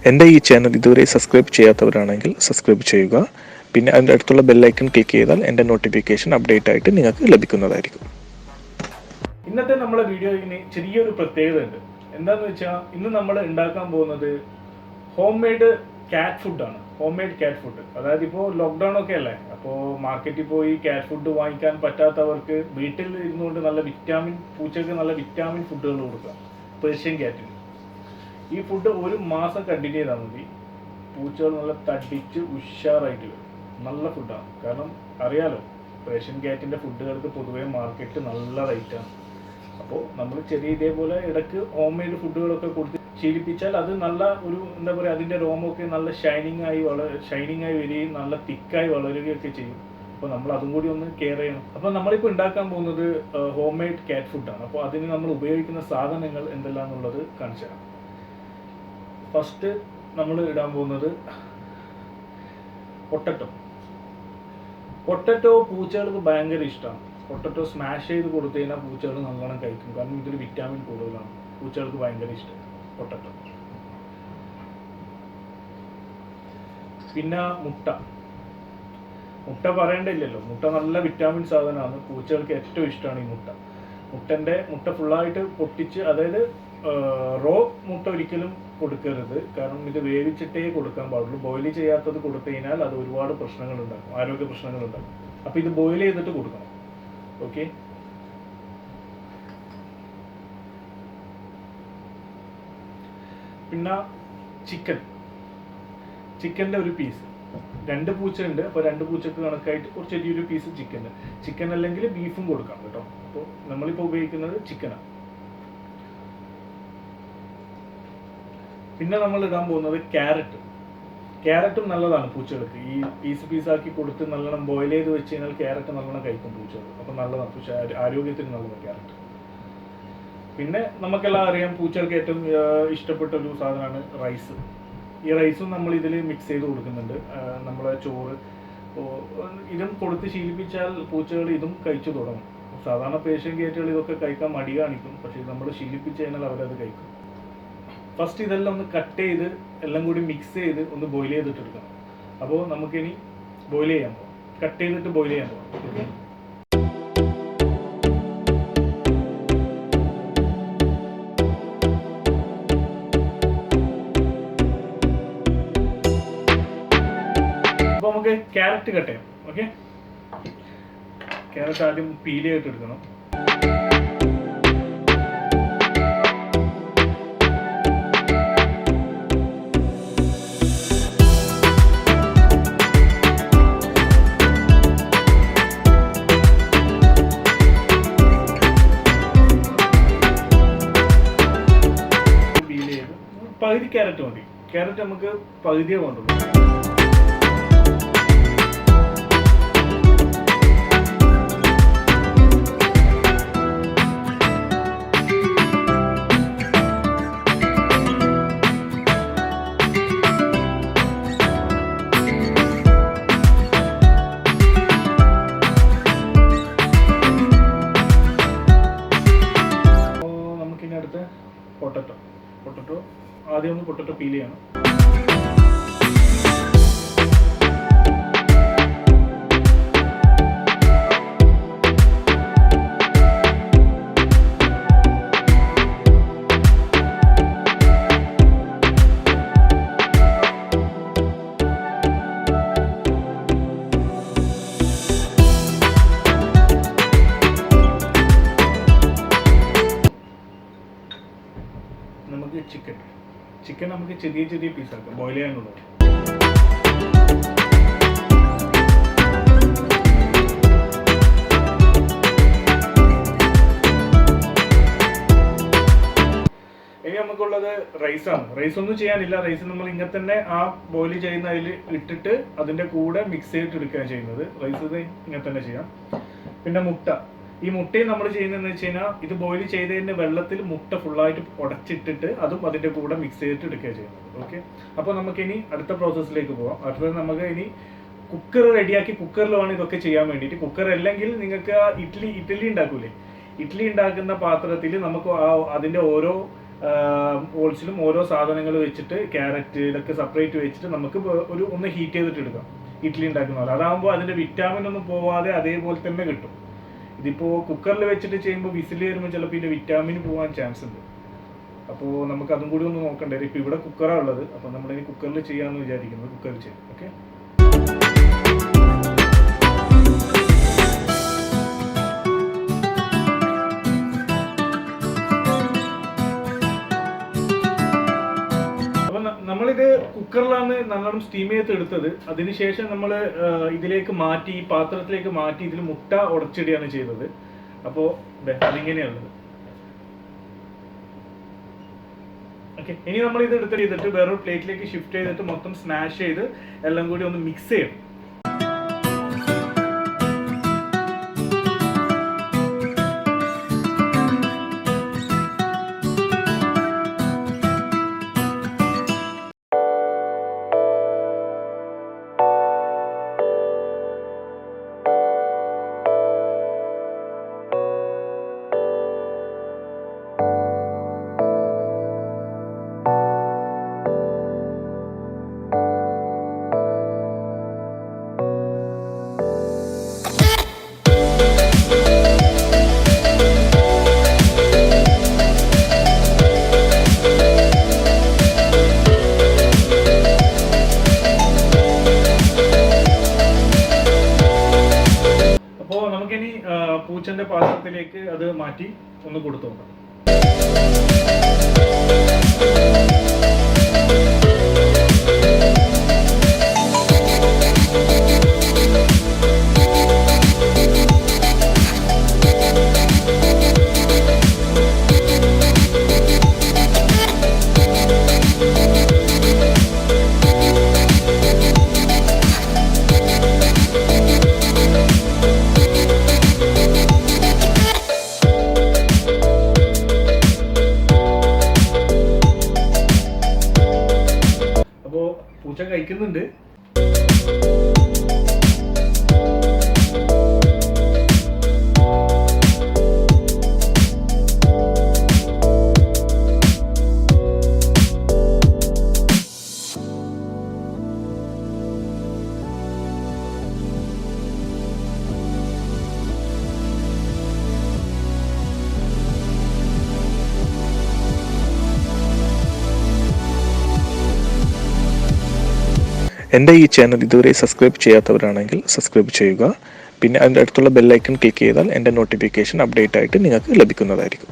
എൻ്റെ ഈ ചാനൽ ഇതുവരെ സബ്സ്ക്രൈബ് ചെയ്യാത്തവരാണെങ്കിൽ സബ്സ്ക്രൈബ് ചെയ്യുക. പിന്നെ അതിൻ്റെ അടുത്തുള്ള ബെല്ലൈക്കൺ ക്ലിക്ക് ചെയ്താൽ എൻ്റെ നോട്ടിഫിക്കേഷൻ അപ്ഡേറ്റ് ആയിട്ട് നിങ്ങൾക്ക് ലഭിക്കുന്നതായിരിക്കും. ഇന്നത്തെ നമ്മളെ വീഡിയോയിന് ചെറിയൊരു പ്രത്യേകത ഉണ്ട്. എന്താണെന്ന് വെച്ചാൽ ഇന്ന് നമ്മൾ ഉണ്ടാക്കാൻ പോകുന്നത് ഹോം മെയ്ഡ് ക്യാറ്റ് ഫുഡാണ്. ഹോം മെയ്ഡ് ക്യാറ്റ് ഫുഡ്, അതായത് ഇപ്പോൾ ലോക്ക്ഡൗൺ ഒക്കെ അല്ലേ, അപ്പോൾ മാർക്കറ്റിൽ പോയി ക്യാറ്റ് ഫുഡ് വാങ്ങിക്കാൻ പറ്റാത്തവർക്ക് വീട്ടിൽ ഇരുന്നുകൊണ്ട് പൂച്ചയ്ക്ക് നല്ല വിറ്റാമിൻ ഫുഡുകൾ കൊടുക്കാം. പേർഷ്യൻ ക്യാറ്റിന് ഈ ഫുഡ് ഒരു മാസം കണ്ടിന്യൂ ചെയ്താൽ മതി. പൂച്ചകൾ നല്ല തടിച്ച് ഉഷാറായിട്ട് വരും. നല്ല ഫുഡാണ്. കാരണം അറിയാലോ, പേർഷ്യൻ ക്യാറ്റിൻ്റെ ഫുഡുകൾക്ക് പൊതുവേ മാർക്കറ്റ് നല്ല റേറ്റാണ്. അപ്പോൾ നമ്മൾ ചെറിയ ഇതേപോലെ ഇടയ്ക്ക് ഹോം മെയ്ഡ് ഫുഡുകളൊക്കെ കൊടുത്ത് ശീലിപ്പിച്ചാൽ അത് നല്ല ഒരു എന്താ പറയുക, അതിൻ്റെ രോമമൊക്കെ നല്ല ഷൈനിങ് ആയി വരികയും നല്ല തിക്കായി വളരുകയൊക്കെ ചെയ്യും. അപ്പോൾ നമ്മൾ അതും കൂടി ഒന്ന് കെയർ ചെയ്യണം. അപ്പോൾ നമ്മളിപ്പോൾ ഉണ്ടാക്കാൻ പോകുന്നത് ഹോം മെയ്ഡ് ക്യാറ്റ് ഫുഡാണ്. അപ്പോൾ അതിന് നമ്മൾ ഉപയോഗിക്കുന്ന സാധനങ്ങൾ എന്തെല്ലാം എന്നുള്ളത് കാണിച്ചു തരാം. ഫസ്റ്റ് നമ്മൾ ഇടാൻ പോകുന്നത് പൊട്ടറ്റോ പൂച്ചകൾക്ക് ഭയങ്കര ഇഷ്ടമാണ്. പൊട്ടറ്റോ സ്മാഷ് ചെയ്ത് കൊടുത്തു കഴിഞ്ഞാൽ പൂച്ചകൾ നല്ലോണം കഴിക്കും. കാരണം ഇതിൽ വിറ്റാമിൻ കൂടുതലാണ്. പൂച്ചകൾക്ക് ഭയങ്കര ഇഷ്ടം പൊട്ടറ്റോ. പിന്നെ മുട്ട പറയേണ്ടില്ലല്ലോ. മുട്ട നല്ല വിറ്റാമിൻ സാധനമാണ്. പൂച്ചകൾക്ക് ഏറ്റവും ഇഷ്ടമാണ് ഈ മുട്ട. മുട്ട ഫുള്ളായിട്ട് പൊട്ടിച്ച്, അതായത് റോ മുട്ട ഒരിക്കലും കൊടുക്കരുത്. കാരണം ഇത് വേവിച്ചിട്ടേ കൊടുക്കാൻ പാടുള്ളൂ. ബോയിൽ ചെയ്യാത്തത് കൊടുത്തു കഴിഞ്ഞാൽ അത് ഒരുപാട് പ്രശ്നങ്ങളുണ്ടാകും, ആരോഗ്യ പ്രശ്നങ്ങളുണ്ടാകും. അപ്പോൾ ഇത് ബോയിൽ ചെയ്തിട്ട് കൊടുക്കണം. ഓക്കെ, പിന്നെ ചിക്കൻ്റെ ഒരു പീസ്. 2 പൂച്ച ഉണ്ട്, അപ്പോൾ 2 പൂച്ചക്ക് കണക്കായിട്ട് കുറച്ച് ചെറിയൊരു പീസ് ചിക്കൻ അല്ലെങ്കിൽ ബീഫും കൊടുക്കാം കേട്ടോ. അപ്പോൾ നമ്മളിപ്പോൾ ഉപയോഗിക്കുന്നത് ചിക്കനാണ്. പിന്നെ നമ്മൾ ഇടാൻ പോകുന്നത് ക്യാരറ്റും നല്ലതാണ് പൂച്ചകൾക്ക്. ഈ പീസാക്കി കൊടുത്ത് നല്ലോണം ബോയിൽ ചെയ്ത് വെച്ച് കഴിഞ്ഞാൽ ക്യാരറ്റ് നല്ലോണം കഴിക്കും പൂച്ചകൾ. അപ്പം നല്ലതാണ്, പക്ഷേ ആരോഗ്യത്തിന് നല്ലതാണ് ക്യാരറ്റ്. പിന്നെ നമുക്കെല്ലാം അറിയാം, പൂച്ചകൾക്ക് ഏറ്റവും ഇഷ്ടപ്പെട്ട ഒരു സാധനമാണ് റൈസ്. ഈ റൈസും നമ്മൾ ഇതിൽ മിക്സ് ചെയ്ത് കൊടുക്കുന്നുണ്ട്. നമ്മളെ ചോറ് ഇതും കൊടുത്ത് ശീലിപ്പിച്ചാൽ പൂച്ചകൾ ഇതും കഴിച്ചു തുടങ്ങും. സാധാരണ പേർഷ്യൻ ക്യാറ്റുകൾ ഇതൊക്കെ കഴിക്കാൻ മടി കാണിക്കും, പക്ഷേ നമ്മൾ ശീലിപ്പിച്ച് കഴിഞ്ഞാൽ അവരത് കഴിക്കും. ഫസ്റ്റ് ഇതെല്ലാം ഒന്ന് കട്ട് ചെയ്ത് എല്ലാം കൂടി മിക്സ് ചെയ്ത് ഒന്ന് ബോയിൽ ചെയ്തിട്ട് എടുക്കണം. അപ്പോൾ നമുക്കിനി ബോയിൽ ചെയ്യാൻ പോകാം. കട്ട് ചെയ്തിട്ട് ബോയിൽ ചെയ്യാൻ പോകാം. ഓക്കെ, അപ്പോൾ നമുക്ക് ക്യാരറ്റ് കട്ട് ചെയ്യാം. ഓക്കെ, ക്യാരറ്റ് ആദ്യം പീൽ ചെയ്തിട്ട് എടുക്കണം. പകുതി ക്യാരറ്റ് മതി. ക്യാരറ്റ് നമുക്ക് പകുതിയേ വേണ്ടുള്ളൂ. നമുക്കിനി അടുത്ത് പൊട്ടറ്റോ ആദ്യം ഒന്ന് പൊട്ടറ്റോ പീൽ ചെയ്യണം. നമുക്ക് ചിക്കൻ നമുക്ക് ചെറിയ പീസാക്കാം ബോയിൽ ചെയ്യാനുള്ളത്. ഇനി നമുക്കുള്ളത് റൈസാണ്. റൈസ് ഒന്നും ചെയ്യാനില്ല. റൈസ് നമ്മൾ ഇങ്ങനെ തന്നെ ആ ബോയിൽ ചെയ്യുന്ന അതിൽ ഇട്ടിട്ട് അതിൻ്റെ കൂടെ മിക്സ് ചെയ്തിട്ട് എടുക്കുകയാണ് ചെയ്യുന്നത്. റൈസ് ഇങ്ങനെ തന്നെ ചെയ്യാം. പിന്നെ ഈ മുട്ടയും നമ്മൾ ചെയ്യുന്നതെന്ന് വെച്ച് കഴിഞ്ഞാൽ ഇത് ബോയിൽ ചെയ്തതിൻ്റെ വെള്ളത്തിൽ മുട്ട ഫുള്ളായിട്ട് ഉടച്ചിട്ടിട്ട് അതും അതിൻ്റെ കൂടെ മിക്സ് ചെയ്തിട്ട് എടുക്കുകയാണ് ചെയ്യുന്നത്. ഓക്കെ, അപ്പോൾ നമുക്കിനി അടുത്ത പ്രോസസ്സിലേക്ക് പോകാം. അടുത്തത് നമുക്ക് ഇനി കുക്കർ റെഡിയാക്കി, കുക്കറിൽ വേണം ഇതൊക്കെ ചെയ്യാൻ വേണ്ടിയിട്ട്. കുക്കർ അല്ലെങ്കിൽ നിങ്ങൾക്ക് ഇഡ്ഡലി ഉണ്ടാക്കൂലേ, ഇഡ്ഡലി ഉണ്ടാക്കുന്ന പാത്രത്തിൽ നമുക്ക് അതിൻ്റെ ഓരോ ഹോൾസിലും ഓരോ സാധനങ്ങൾ വെച്ചിട്ട് ക്യാരറ്റ് ഇതൊക്കെ സെപ്പറേറ്റ് വെച്ചിട്ട് നമുക്ക് ഒന്ന് ഹീറ്റ് ചെയ്തിട്ട് എടുക്കാം, ഇഡ്ഡലി ഉണ്ടാക്കുന്ന പോലെ. അതാകുമ്പോൾ അതിൻ്റെ വിറ്റാമിൻ ഒന്നും പോവാതെ അതേപോലെ തന്നെ കിട്ടും. ഇതിപ്പോൾ കുക്കറിൽ വെച്ചിട്ട് ചെയ്യുമ്പോൾ വിസിൽ വരുമ്പോൾ ചിലപ്പോൾ ഇതിൻ്റെ വിറ്റാമിൻ പോകാൻ ചാൻസ് ഉണ്ട്. അപ്പോൾ നമുക്ക് അതും കൂടി ഒന്ന് നോക്കണ്ടേ. ഇപ്പോൾ ഇവിടെ കുക്കറാണ് ഉള്ളത്, അപ്പോൾ നമ്മളിനി കുക്കറിൽ ചെയ്യാമെന്ന് വിചാരിക്കുന്നത്. കുക്കറിൽ ചെയ്യാം. ഓക്കെ, നമ്മളിത് കുക്കറിലാണ് നല്ലോണം സ്റ്റീം ചെയ്ത് എടുത്തത്. അതിനുശേഷം നമ്മൾ ഇതിലേക്ക് മാറ്റി, ഈ പാത്രത്തിലേക്ക് മാറ്റി ഇതിൽ മുട്ട ഉടച്ചിടുകയാണ് ചെയ്തത്. അപ്പോൾ അതിങ്ങനെയുള്ളത്. ഓക്കെ, ഇനി നമ്മൾ ഇത് ചെയ്തിട്ട് വേറൊരു പ്ലേറ്റിലേക്ക് ഷിഫ്റ്റ് ചെയ്തിട്ട് മൊത്തം സ്മാഷ് ചെയ്ത് എല്ലാം കൂടി ഒന്ന് മിക്സ് ചെയ്യണം. അപ്പോൾ നമുക്കിനി പൂച്ചന്റെ പാത്രത്തിലേക്ക് അത് മാറ്റി ഒന്ന് കൊടുത്തു നോക്കാം. പൂച്ച കഴിക്കുന്നുണ്ട്. എൻ്റെ ഈ ചാനൽ ഇതുവരെ സബ്സ്ക്രൈബ് ചെയ്യാത്തവരാണെങ്കിൽ സബ്സ്ക്രൈബ് ചെയ്യുക. പിന്നെ അതിൻ്റെ അടുത്തുള്ള ബെല്ലൈക്കൺ ക്ലിക്ക് ചെയ്താൽ എൻ്റെ നോട്ടിഫിക്കേഷൻ അപ്ഡേറ്റ് ആയിട്ട് നിങ്ങൾക്ക് ലഭിക്കുന്നതായിരിക്കും.